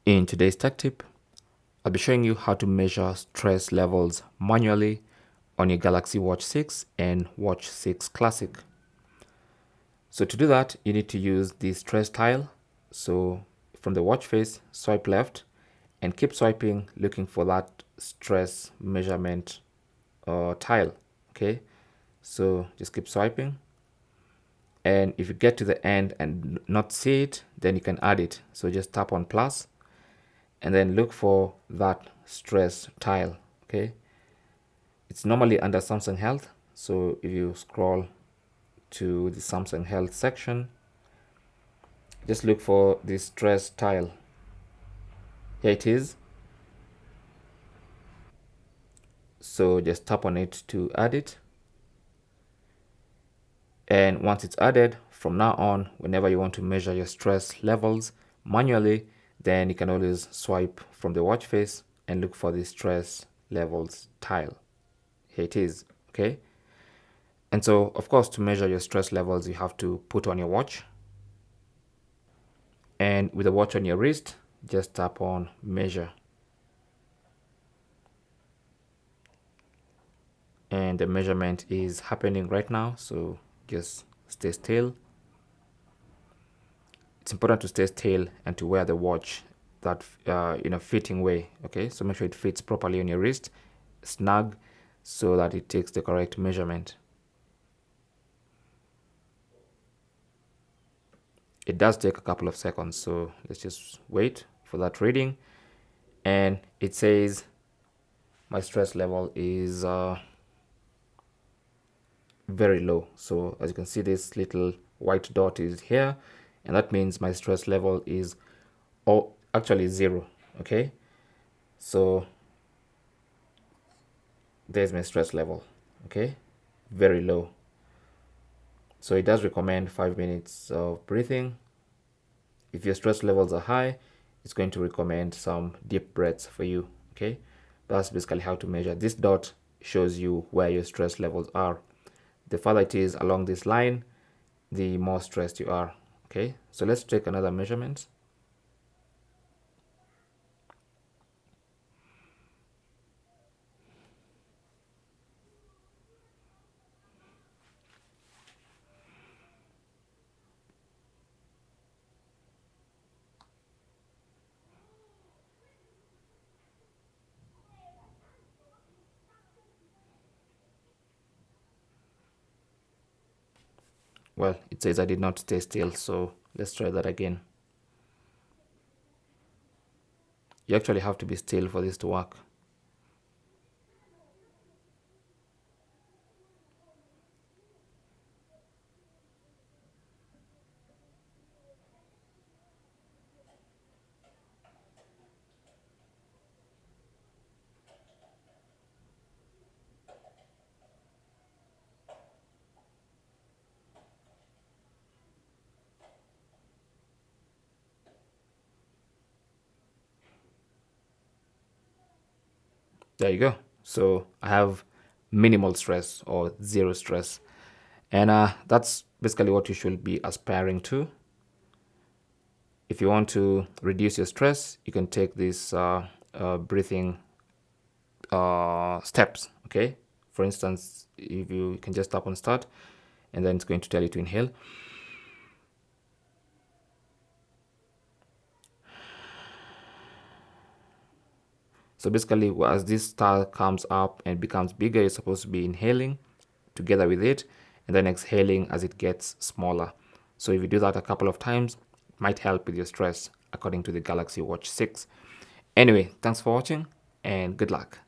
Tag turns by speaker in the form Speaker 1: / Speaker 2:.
Speaker 1: In today's tech tip, I'll be showing you how to measure stress levels manually on your Galaxy Watch 6 and Watch 6 Classic. So to do that, you need to use the stress tile. So from the watch face, swipe left and keep swiping, looking for that stress measurement tile. Okay, so just keep swiping. And if you get to the end and not see it, then you can add it. So just tap on plus and then look for that stress tile. Okay, it's normally under Samsung Health. So if you scroll to the Samsung Health section, just look for the stress tile. Here it is. So just tap on it to add it. And once it's added, from now on, whenever you want to measure your stress levels manually, then you can always swipe from the watch face and look for the stress levels tile. Here it is. Okay. And so, of course, to measure your stress levels, you have to put on your watch. And with the watch on your wrist, just tap on measure. And the measurement is happening right now. So just stay still. It's important to stay still and to wear the watch that in a fitting way. Okay, so make sure it fits properly on your wrist, snug, so that it takes the correct measurement. It does take a couple of seconds, so let's just wait for that reading. And it says my stress level is very low. So as you can see, this little white dot is here, and that means my stress level is actually 0. Okay, so there's my stress level. Okay, very low. So it does recommend 5 minutes of breathing. If your stress levels are high, it's going to recommend some deep breaths for you. Okay, that's basically how to measure. This dot shows you where your stress levels are. The farther it is along this line, the more stressed you are. Okay, so let's take another measurement. Well, it says I did not stay still, so let's try that again. You actually have to be still for this to work. There you go. So I have minimal stress or zero stress. And that's basically what you should be aspiring to. If you want to reduce your stress, you can take these breathing steps. Okay. For instance, if you can just tap on start, and then it's going to tell you to inhale. So basically, as this star comes up and becomes bigger, you're supposed to be inhaling together with it and then exhaling as it gets smaller. So if you do that a couple of times, it might help with your stress according to the Galaxy Watch 6. Anyway, thanks for watching and good luck.